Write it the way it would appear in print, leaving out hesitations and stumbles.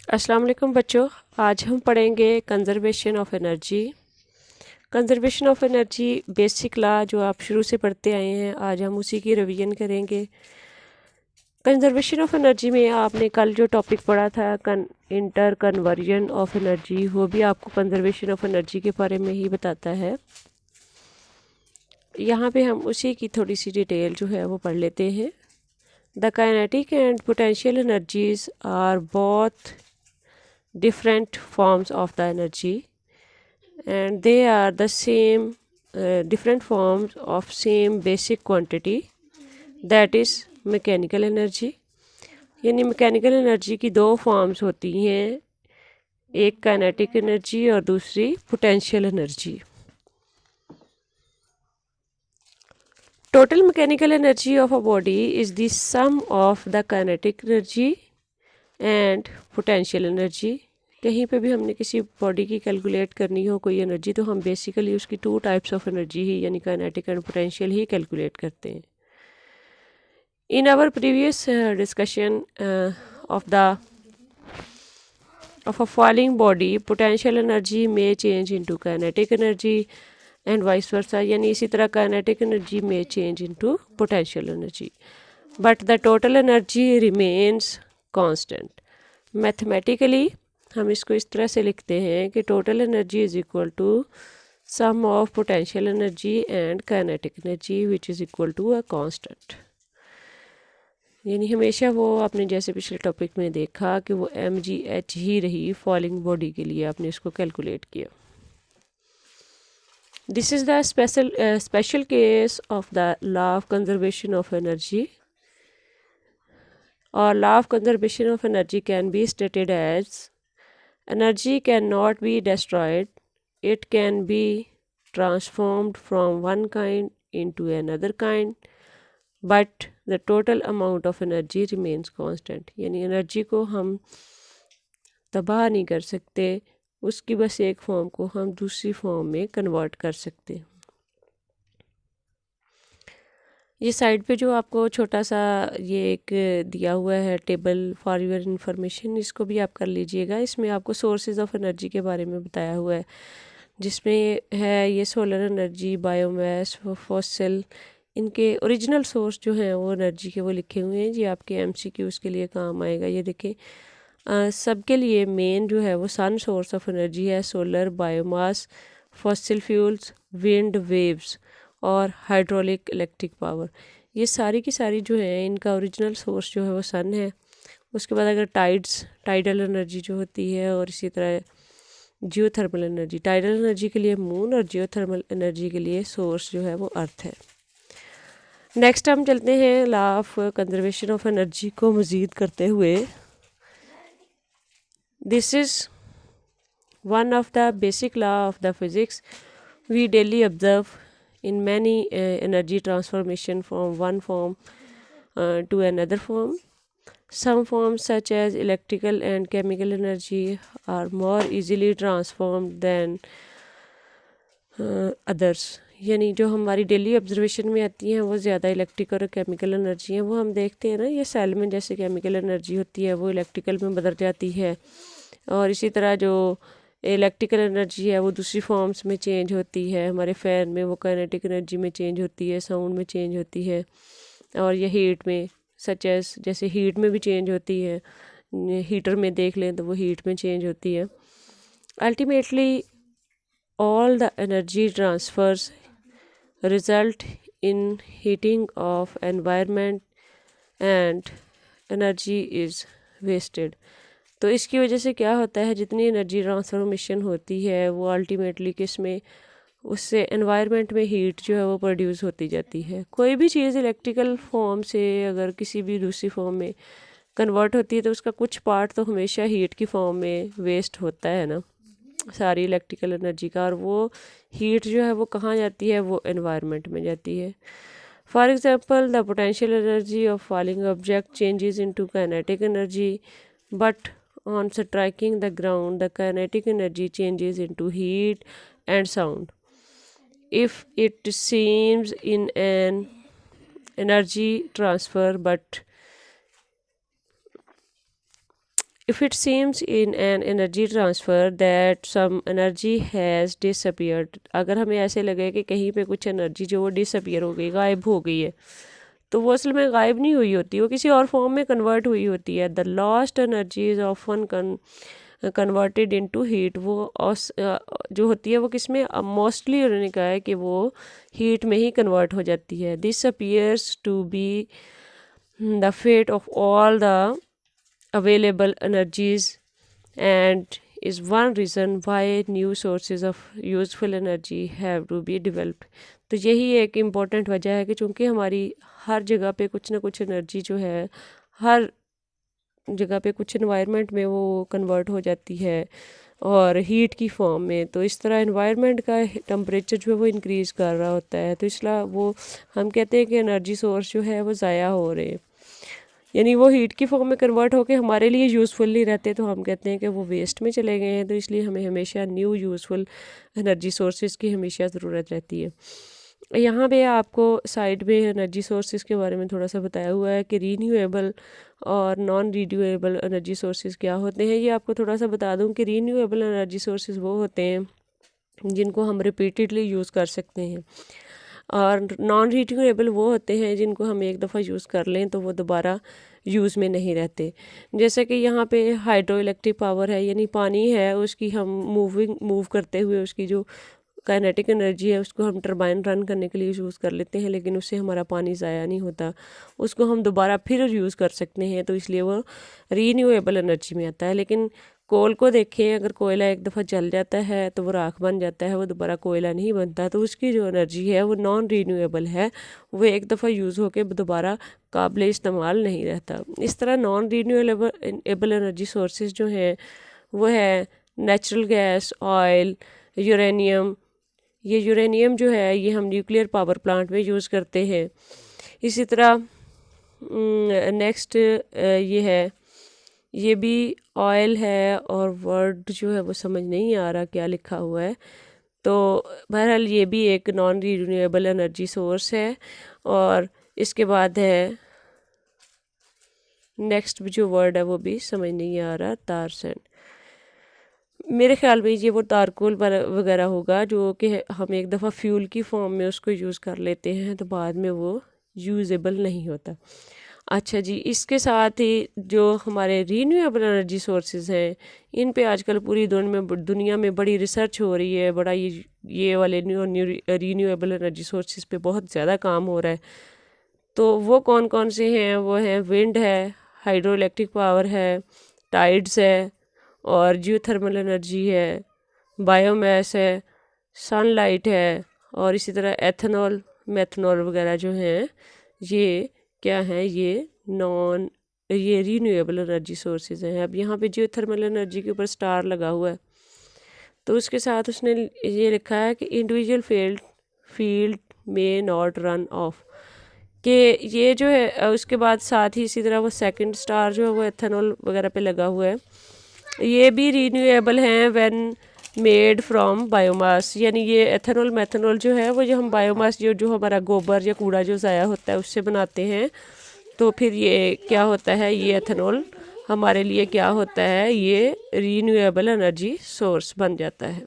अस्सलाम वालेकुम बच्चों, आज हम पढ़ेंगे conservation of energy. Conservation of energy basic law जो आप शुरू से पढ़ते आए हैं, आज हम उसी की रिवीजन करेंगे। कंज़र्वेशन ऑफ एनर्जी में आपने कल जो टॉपिक पढ़ा था इंटर कन्वर्जन ऑफ एनर्जी, वो भी आपको कंज़र्वेशन ऑफ एनर्जी के बारे में ही बताता है। यहाँ पे हम उसी की थोड़ी सी डिटेल जो है वो पढ़ लेते हैं। The kinetic and potential energies are both different forms of the energy, and they are the same different forms of same basic quantity, that is mechanical energy। यानी मैकेनिकल एनर्जी की दो फॉर्म्स होती हैं, एक काइनेटिक एनर्जी और दूसरी potential energy. Total mechanical energy of a body is the sum of the kinetic energy and potential energy. कहीं पे भी हमने किसी बॉडी की कैलकुलेट करनी हो कोई एनर्जी, तो हम बेसिकली उसकी टू टाइप्स ऑफ एनर्जी ही यानी काइनेटिक एंड पोटेंशियल ही कैलकुलेट करते हैं। In our previous discussion of a falling body, potential energy may change into kinetic energy and vice versa। यानी इसी तरह kinetic energy may change into potential energy, but the total energy remains constant। Mathematically हम इसको इस तरह से लिखते हैं कि total energy is equal to sum of potential energy and kinetic energy which is equal to a constant. यानी हमेशा वो आपने जैसे पिछले टॉपिक में देखा कि वो mgh ही रही फॉलिंग बॉडी के लिए, आपने इसको कैलकुलेट किया। This is the special case of the law of conservation of energy. और law of conservation of energy can be stated as energy cannot be destroyed, it can be transformed from one kind into another kind, but the total amount of energy remains constant। यानी energy को हम तबाह नहीं कर सकते, उसकी बस एक फॉर्म को हम दूसरी फॉर्म में कन्वर्ट कर सकते हैं। ये साइड पे जो आपको छोटा सा ये एक दिया हुआ है टेबल फॉर योर इन्फॉर्मेशन, इसको भी आप कर लीजिएगा। इसमें आपको सोर्सेज ऑफ एनर्जी के बारे में बताया हुआ है, जिसमें है ये सोलर एनर्जी, बायोमास, फॉसिल, इनके ओरिजिनल सोर्स जो हैं वो एनर्जी के वो लिखे हुए हैं। ये आपके एमसीक्यूज़ के लिए काम आएगा। ये देखें, सबके लिए मेन जो है वो सन सोर्स ऑफ एनर्जी है, solar, biomass, fossil fuels, wind, waves और हाइड्रोलिक इलेक्ट्रिक पावर। ये सारी की सारी जो है इनका ओरिजिनल सोर्स जो है वो सन है। उसके बाद अगर टाइडल एनर्जी जो होती है, और इसी तरह जियोथर्मल एनर्जी, टाइडल एनर्जी के लिए मून और जियोथर्मल एनर्जी के लिए सोर्स जो है वो अर्थ है। नेक्स्ट हम चलते हैं law of conservation of energy को मज़ीद करते हुए। This is one of the basic law of the physics we daily observe in many energy transformation from one form to another form। Some forms such as electrical and chemical energy are more easily transformed than others। यानी जो हमारी daily observation में आती हैं वो ज़्यादा electrical और chemical energy हैं। वो हम देखते हैं ना, ये सेल में जैसे केमिकल एनर्जी होती है वो इलेक्ट्रिकल में बदल जाती है, और इसी तरह जो इलेक्ट्रिकल एनर्जी है वो दूसरी फॉर्म्स में चेंज होती है। हमारे फ़ैन में वो काइनेटिक एनर्जी में चेंज होती है, साउंड में चेंज होती है, और ये हीट में सच एस जैसे हीट में भी चेंज होती है। हीटर में देख लें तो वो हीट में चेंज होती है। Ultimately all the energy transfers result in heating of environment and energy is wasted। तो इसकी वजह से क्या होता है, जितनी एनर्जी ट्रांसफॉर्मेशन होती है वो अल्टीमेटली किस में, उससे एनवायरनमेंट में हीट जो है वो प्रोड्यूस होती जाती है। कोई भी चीज़ इलेक्ट्रिकल फॉर्म से अगर किसी भी दूसरी फॉर्म में कन्वर्ट होती है तो उसका कुछ पार्ट तो हमेशा हीट की फॉर्म में वेस्ट होता है ना, सारी इलेक्ट्रिकल एनर्जी का। और वो हीट जो है वो कहाँ जाती है, वो एनवायरनमेंट में जाती है। For example the potential energy of falling object changes into kinetic energy, but on striking the ground the kinetic energy changes into heat and sound। if it seems in an energy transfer but if it seems in an energy transfer that some energy has disappeared, अगर हमें ऐसे लगे कि कहीं पे कुछ energy जो वो डिसअपियर हो गई, गायब हो गई है, तो वो असल में गायब नहीं हुई होती, वो किसी और फॉर्म में कन्वर्ट हुई होती है। The lost energy is often converted into heat, वो जो होती है वो किस में, मोस्टली उन्होंने कहा है कि वो हीट में ही कन्वर्ट हो जाती है। This appears to be the fate of all the available energies and is one reason why new sources of useful energy have to be developed। तो यही एक इम्पॉर्टेंट वजह है कि चूँकि हमारी हर जगह पे कुछ ना कुछ एनर्जी जो है, हर जगह पे कुछ इन्वायरमेंट में वो कन्वर्ट हो जाती है और हीट की फॉर्म में, तो इस तरह इन्वायरमेंट का टेम्परेचर जो है वो इंक्रीज़ कर रहा होता है, तो इसलिए वो हम कहते हैं कि एनर्जी सोर्स जो है वो ज़ाया हो रहे हैं, यानी वो हीट की फॉर्म में कन्वर्ट होकर हमारे लिए यूज़फुल नहीं रहते, तो हम कहते हैं कि वो वेस्ट में चले गए हैं। तो इसलिए हमें हमेशा न्यू यूज़फुल एनर्जी सोर्सेज की हमेशा ज़रूरत रहती है। यहाँ पे आपको साइड में एनर्जी सोर्सेज के बारे में थोड़ा सा बताया हुआ है कि रीन्यूएबल और नॉन रीन्यूएबल एनर्जी सोर्सेज क्या होते हैं। ये आपको थोड़ा सा बता दूँ कि रीन्यूएबल एनर्जी सोर्सेज वो होते हैं जिनको हम रिपीटेडली यूज़ कर सकते हैं, और नॉन रीन्यूएबल वो होते हैं जिनको हम एक दफ़ा यूज़ कर लें तो वो दोबारा यूज़ में नहीं रहते। जैसे कि यहाँ पे हाइड्रो इलेक्ट्रिक पावर है, यानी पानी है, उसकी हम मूव करते हुए उसकी जो काइनेटिक एनर्जी है उसको हम टरबाइन रन करने के लिए यूज़ कर लेते हैं, लेकिन उससे हमारा पानी ज़ाया नहीं होता, उसको हम दोबारा फिर यूज़ कर सकते हैं, तो इसलिए वो रीन्यूएबल एनर्जी में आता है। लेकिन कोल को देखें, अगर कोयला एक दफ़ा जल जाता है तो वो राख बन जाता है, वो दोबारा कोयला नहीं बनता, तो उसकी जो एनर्जी है वो नॉन रीन्यूएबल है, वो एक दफ़ा यूज़ होकर दोबारा काबिल इस्तेमाल नहीं रहता। इस तरह नॉन रीन्यूएबल एनर्जी सोर्सेज जो हैं वो है नेचुरल गैस, ऑयल, यूरेनियम। ये यूरेनियम जो है ये हम न्यूक्लियर पावर प्लांट में यूज़ करते हैं। इसी तरह नेक्स्ट ये है, ये भी ऑयल है, और वर्ड जो है वो समझ नहीं आ रहा क्या लिखा हुआ है, तो बहरहाल ये भी एक नॉन रीन्यूएबल एनर्जी सोर्स है। और इसके बाद है नेक्स्ट जो वर्ड है वो भी समझ नहीं आ रहा, तार सैंड। मेरे ख्याल में ये वो तारकोल वगैरह होगा जो कि हम एक दफ़ा फ्यूल की फॉर्म में उसको यूज़ कर लेते हैं तो बाद में वो यूज़ेबल नहीं होता। अच्छा जी, इसके साथ ही जो हमारे रीन्यूएबल एनर्जी सोर्सेज हैं, इन पे आजकल पूरी दुनिया में बड़ी रिसर्च हो रही है, बड़ा ये वाले रीन्यूएबल एनर्जी सोर्सेज पे बहुत ज़्यादा काम हो रहा है। तो वो कौन कौन से हैं? वो हैं विंड है, हाइड्रो इलेक्ट्रिक पावर है, टाइड्स है, और जियोथर्मल एनर्जी है, बायोमास है, सनलाइट है, और इसी तरह एथेनॉल, मेथनॉल वगैरह जो हैं ये क्या हैं, ये रीन्यूएबल एनर्जी सोर्सेज हैं। अब यहाँ पे जियोथर्मल एनर्जी के ऊपर स्टार लगा हुआ है, तो उसके साथ उसने ये लिखा है कि इंडिविजुअल फील्ड में नॉट रन ऑफ, कि ये जो है उसके बाद साथ ही इसी तरह वो सेकंड स्टार जो है वो एथेनॉल वगैरह पे लगा हुआ है, ये भी रीन्यूएबल हैं व्हेन मेड फ्रॉम बायोमास, यानी ये एथेनॉल मेथनॉल जो है वो जो हम बायोमास जो हमारा गोबर या कूड़ा जो ज़ाया होता है उससे बनाते हैं, तो फिर ये क्या होता है, ये एथेनॉल हमारे लिए क्या होता है, ये रीन्यूएबल एनर्जी सोर्स बन जाता है।